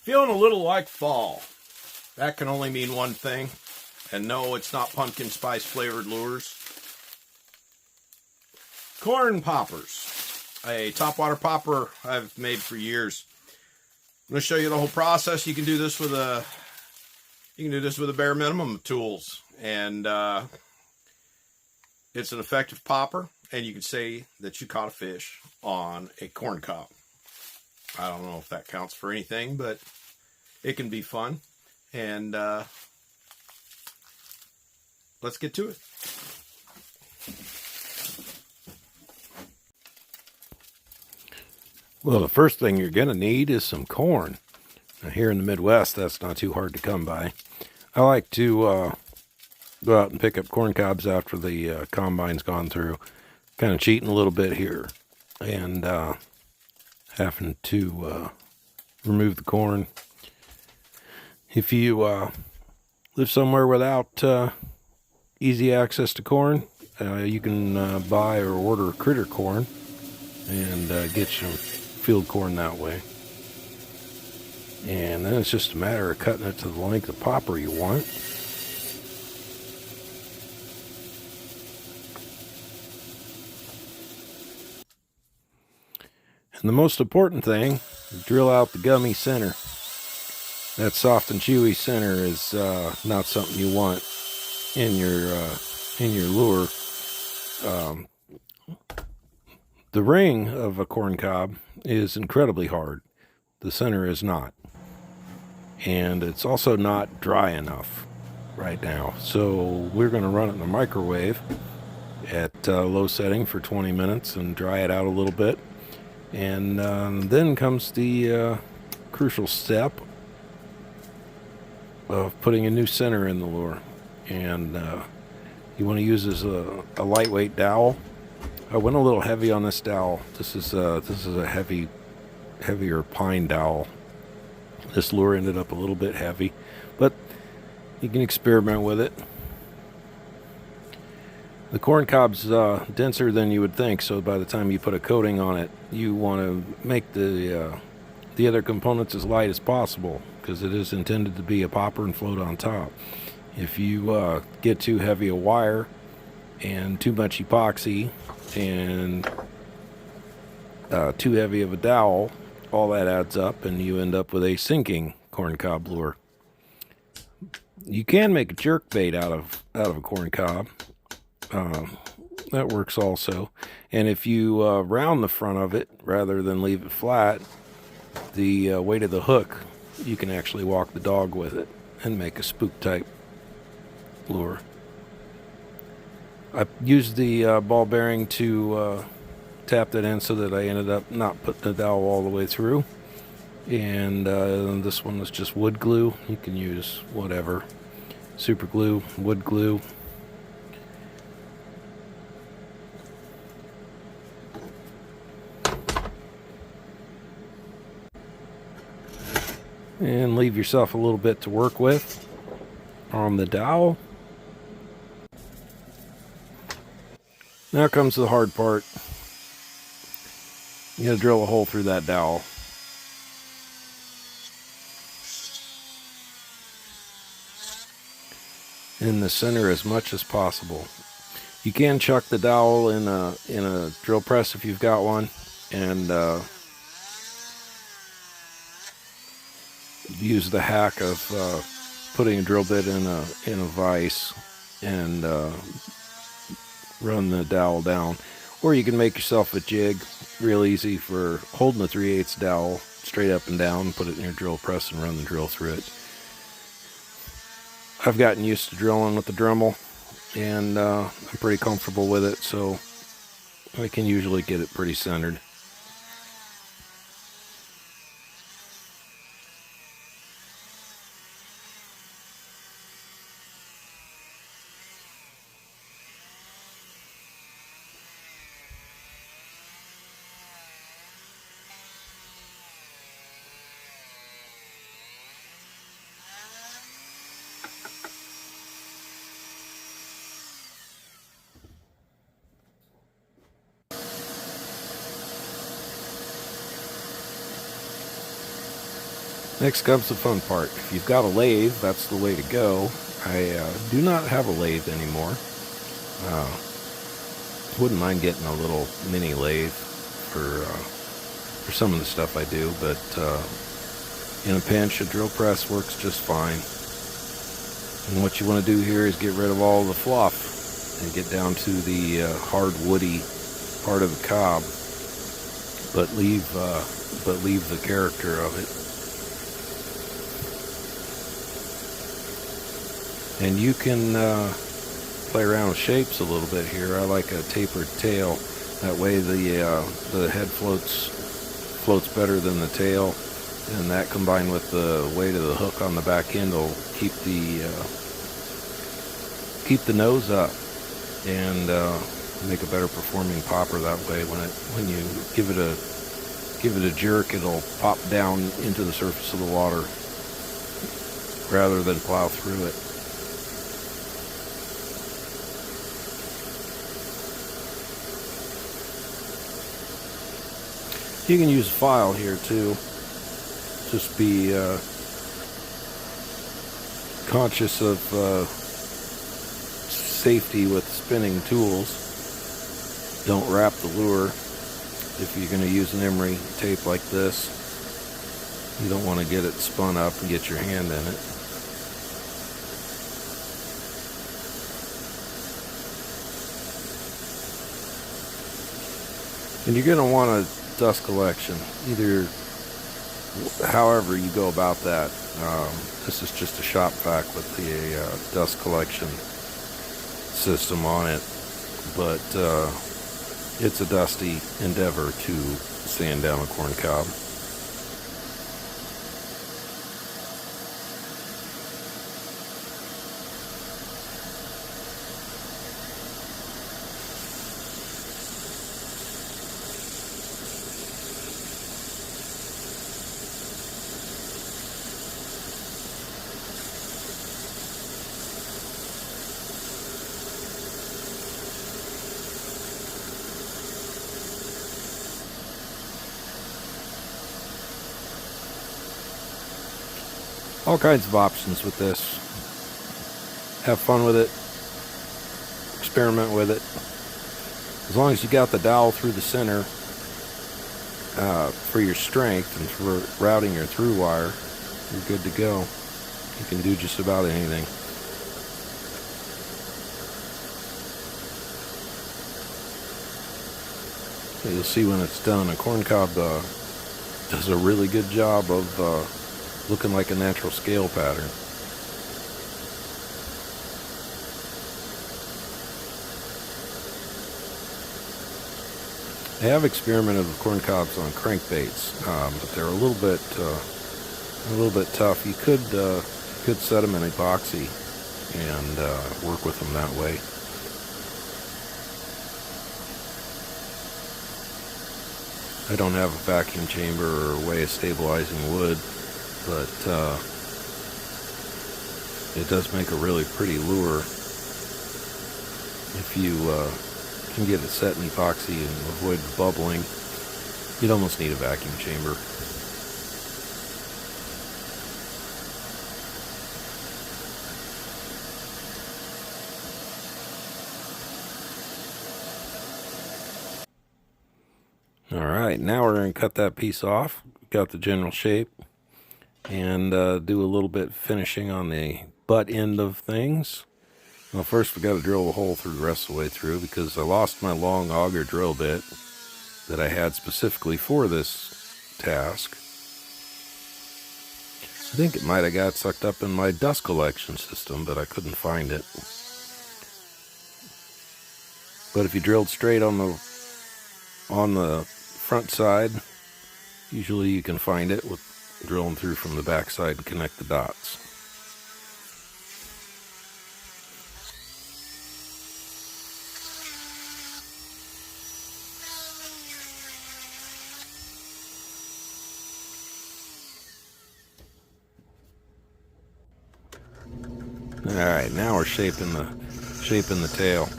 Feeling a little like fall. That can only mean one thing. And no, it's not pumpkin spice flavored lures. Corn poppers. A topwater popper I've made for years. I'm going to show you the whole process. You can do this with a bare minimum of tools. And it's an effective popper. And you can say that you caught a fish on a corn cob. I don't know if that counts for anything, but it can be fun. And let's get to it. Well, the first thing you're going to need is some corn. Now, here in the Midwest, that's not too hard to come by. I like to go out and pick up corn cobs after the combine's gone through. Kind of cheating a little bit here. And having to remove the corn. If you live somewhere without easy access to corn, you can buy or order critter corn and get some field corn that way. And then it's just a matter of cutting it to the length of popper you want. And the most important thing, drill out the gummy center. That soft and chewy center is not something you want in your lure. The ring of a corn cob is incredibly hard. The center is not. And it's also not dry enough right now. So we're going to run it in the microwave at low setting for 20 minutes and dry it out a little bit. And then comes the crucial step of putting a new center in the lure. And you want to use as a lightweight dowel. I went a little heavy on this dowel. This is a heavier pine dowel. This lure ended up a little bit heavy, but you can experiment with it. The corn cob's denser than you would think, so by the time you put a coating on it, you want to make the other components as light as possible, because it is intended to be a popper and float on top. If you get too heavy a wire and too much epoxy and too heavy of a dowel, all that adds up and you end up with a sinking corn cob lure. You can make a jerk bait out of a corn cob. That works also. And if you round the front of it rather than leave it flat, the weight of the hook, you can actually walk the dog with it and make a spook type lure. I used the ball bearing to tap that in so that I ended up not putting the dowel all the way through. And this one was just wood glue. You can use whatever. Super glue, wood glue. And leave yourself a little bit to work with on the dowel. Now comes the hard part. You gotta drill a hole through that dowel. In the center as much as possible. You can chuck the dowel in a drill press if you've got one, and use the hack of putting a drill bit in a vise and run the dowel down. Or you can make yourself a jig, real easy for holding the 3/8 dowel straight up and down, put it in your drill press and run the drill through it. I've gotten used to drilling with the Dremel, and I'm pretty comfortable with it, so I can usually get it pretty centered. Next comes the fun part. If you've got a lathe, that's the way to go. I do not have a lathe anymore. Wouldn't mind getting a little mini lathe for some of the stuff I do, but in a pinch, a drill press works just fine. And what you want to do here is get rid of all the fluff and get down to the hard woody part of the cob, but leave the character of it. And you can play around with shapes a little bit here. I like a tapered tail. That way the head floats better than the tail, and that combined with the weight of the hook on the back end will keep the nose up and make a better performing popper that way. When you give it a jerk, it'll pop down into the surface of the water rather than plow through it. You can use a file here too. Just be conscious of safety with spinning tools. Don't wrap the lure. If you're going to use an emery tape like this, you don't want to get it spun up and get your hand in it. And you're going to want a dust collection, however you go about that. This is just a shop vac with the dust collection system on it, but it's a dusty endeavor to sand down a corn cob. All kinds of options with this. Have fun with it. Experiment with it. As long as you got the dowel through the center for your strength and for routing your through wire, you're good to go. You can do just about anything. You'll see when it's done, a corncob does a really good job of looking like a natural scale pattern. I have experimented with corn cobs on crankbaits, but they're a little bit tough. You could set them in epoxy and work with them that way. I don't have a vacuum chamber or a way of stabilizing wood, but it does make a really pretty lure if you can get it set in epoxy and avoid the bubbling. You'd almost need a vacuum chamber. Alright, now we're going to cut that piece off. Got the general shape. And do a little bit finishing on the butt end of things. Well, first we got to drill a hole through the rest of the way through, because I lost my long auger drill bit that I had specifically for this task. I think it might have got sucked up in my dust collection system, but I couldn't find it. But if you drilled straight on the front side, usually you can find it with drilling through from the back side to connect the dots. Alright, now we're shaping the tail.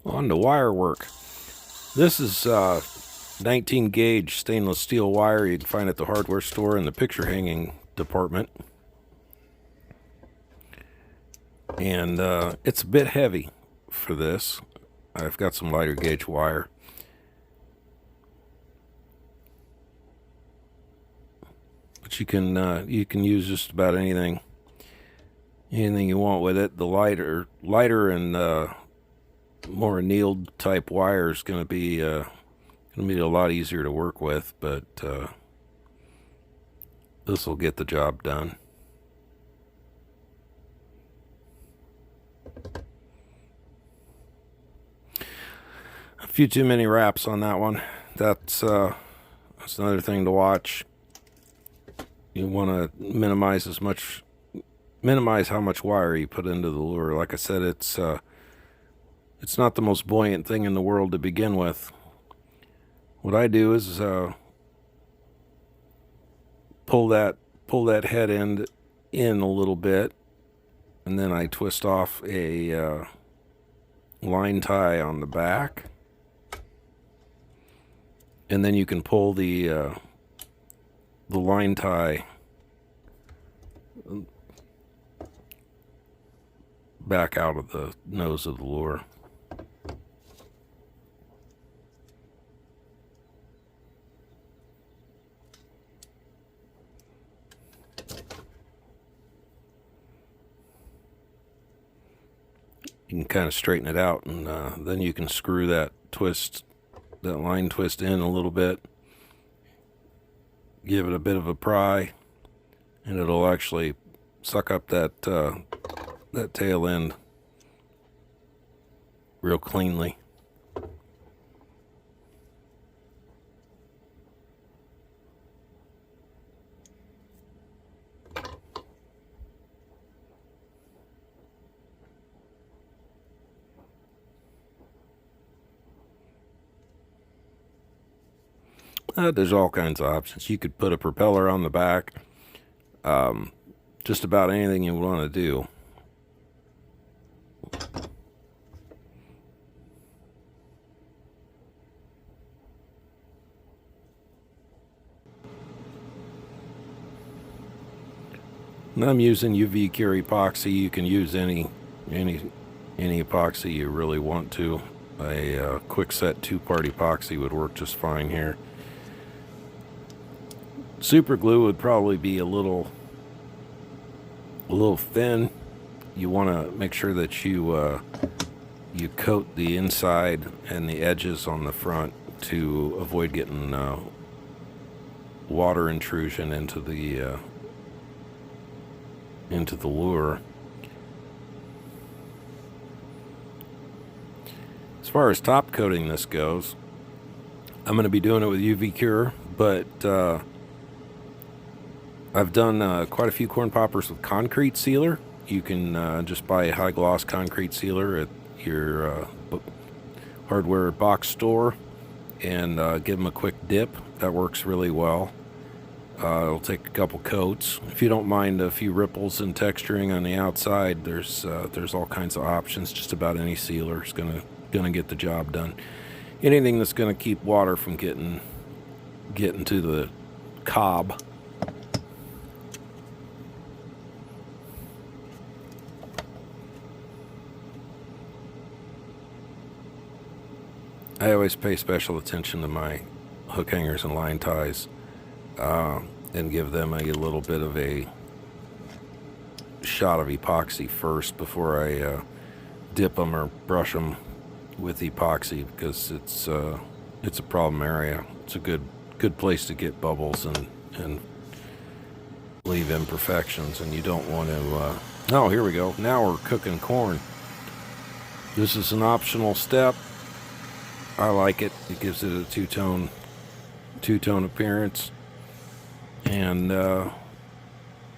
On to wire work. This is 19 gauge stainless steel wire you can find at the hardware store in the picture hanging department. And it's a bit heavy for this. I've got some lighter gauge wire. But you can use just about anything you want with it. The lighter and more annealed type wire is going to be a lot easier to work with, but this will get the job done. A few too many wraps on that one. That's another thing to watch. You want to minimize how much wire you put into the lure. Like I said, it's not the most buoyant thing in the world to begin with. What I do is pull that head end in a little bit, and then I twist off a line tie on the back, and then you can pull the line tie back out of the nose of the lure. You can kind of straighten it out, and then you can screw that line twist in a little bit, give it a bit of a pry, and it'll actually suck up that tail end real cleanly. There's all kinds of options. You could put a propeller on the back. Just about anything you want to do. And I'm using UV cure epoxy. You can use any epoxy you really want to. A quick set 2-part epoxy would work just fine here. Super glue would probably be a little thin. You want to make sure that you coat the inside and the edges on the front to avoid getting water intrusion into the lure. As far as top coating this goes, I'm going to be doing it with UV cure, but I've done quite a few corn poppers with concrete sealer. You can just buy a high gloss concrete sealer at your hardware box store and give them a quick dip. That works really well. It'll take a couple coats. If you don't mind a few ripples and texturing on the outside, there's all kinds of options. Just about any sealer is gonna get the job done. Anything that's gonna keep water from getting to the cob. I always pay special attention to my hook hangers and line ties, and give them a little bit of a shot of epoxy first before I dip them or brush them with epoxy, because it's a problem area. It's a good place to get bubbles and leave imperfections, and you don't want to. Oh, here we go. Now we're cooking corn. This is an optional step. I like it. It gives it a two-tone appearance, and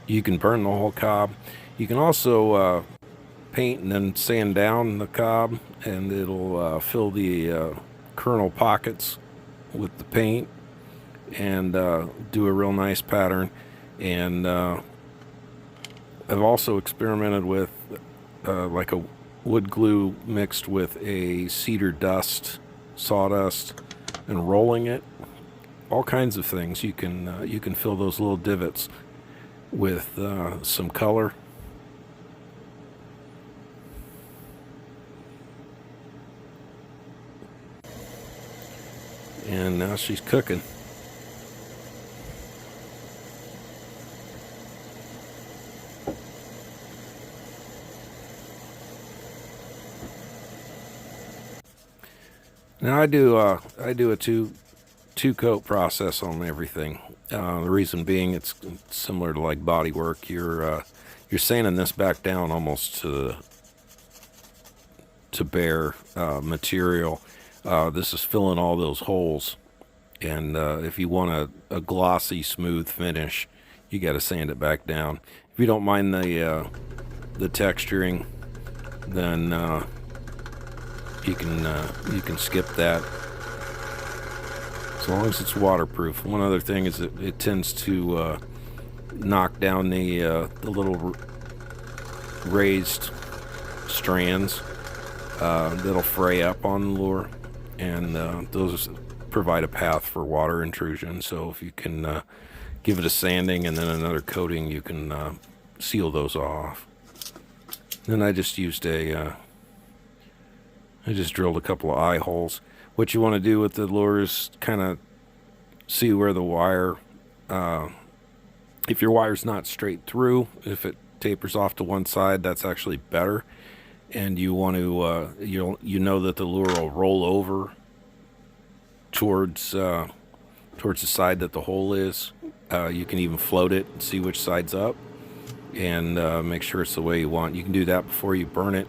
you can burn the whole cob. You can also paint and then sand down the cob, and it'll fill the kernel pockets with the paint and do a real nice pattern. And I've also experimented with like a wood glue mixed with a cedar dust, sawdust, and rolling it. All kinds of things. You can fill those little divots with some color. And now she's cooking. Now I do a two coat process on everything. The reason being, it's similar to like body work. You're sanding this back down almost to bare material. This is filling all those holes, and if you want a glossy, smooth finish, you got to sand it back down. If you don't mind the texturing, then you can skip that, as long as it's waterproof. One other thing is that it tends to knock down the little raised strands that'll fray up on the lure, and those provide a path for water intrusion. So if you can give it a sanding and then another coating, you can seal those off. Then I just used I just drilled a couple of eye holes. What you want to do with the lure is kind of see where the wire, if your wire's not straight through, if it tapers off to one side, that's actually better. And you want to, you know that the lure will roll over towards the side that the hole is. You can even float it and see which side's up, and make sure it's the way you want. You can do that before you burn it.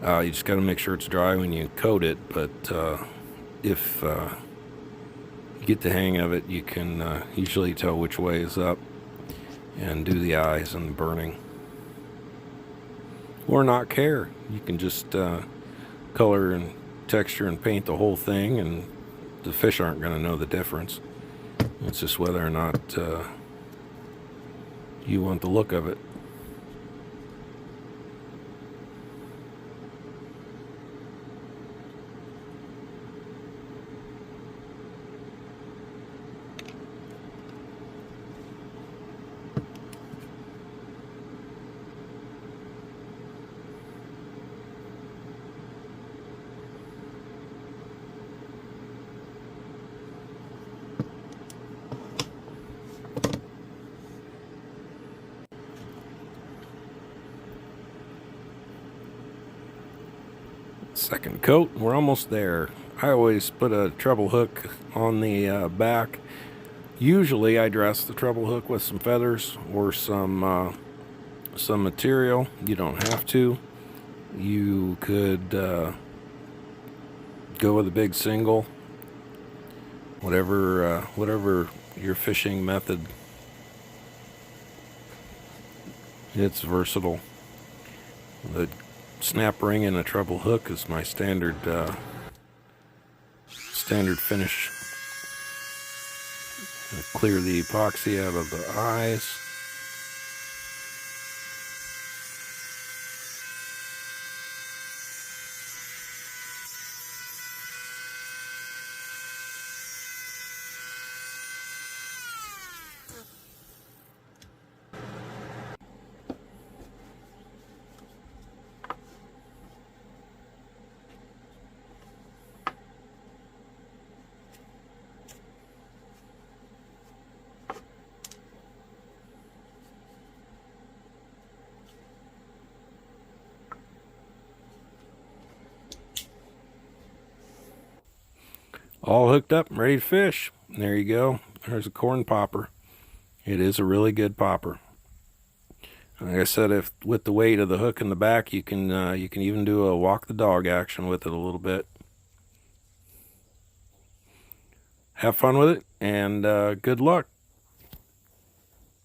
You just got to make sure it's dry when you coat it, but if you get the hang of it, you can usually tell which way is up and do the eyes and the burning. Or not care. You can just color and texture and paint the whole thing, and the fish aren't going to know the difference. It's just whether or not you want the look of it. Second coat, we're almost there. I always put a treble hook on the back. Usually I dress the treble hook with some feathers or some material. You don't have to. You could go with a big single, whatever your fishing method. It's versatile. The snap ring and a treble hook is my standard finish. Clear the epoxy out of the eyes. All hooked up and ready to fish. There you go. There's a corn popper. It is a really good popper. Like I said, if with the weight of the hook in the back, you can even do a walk the dog action with it a little bit. Have fun with it, and good luck.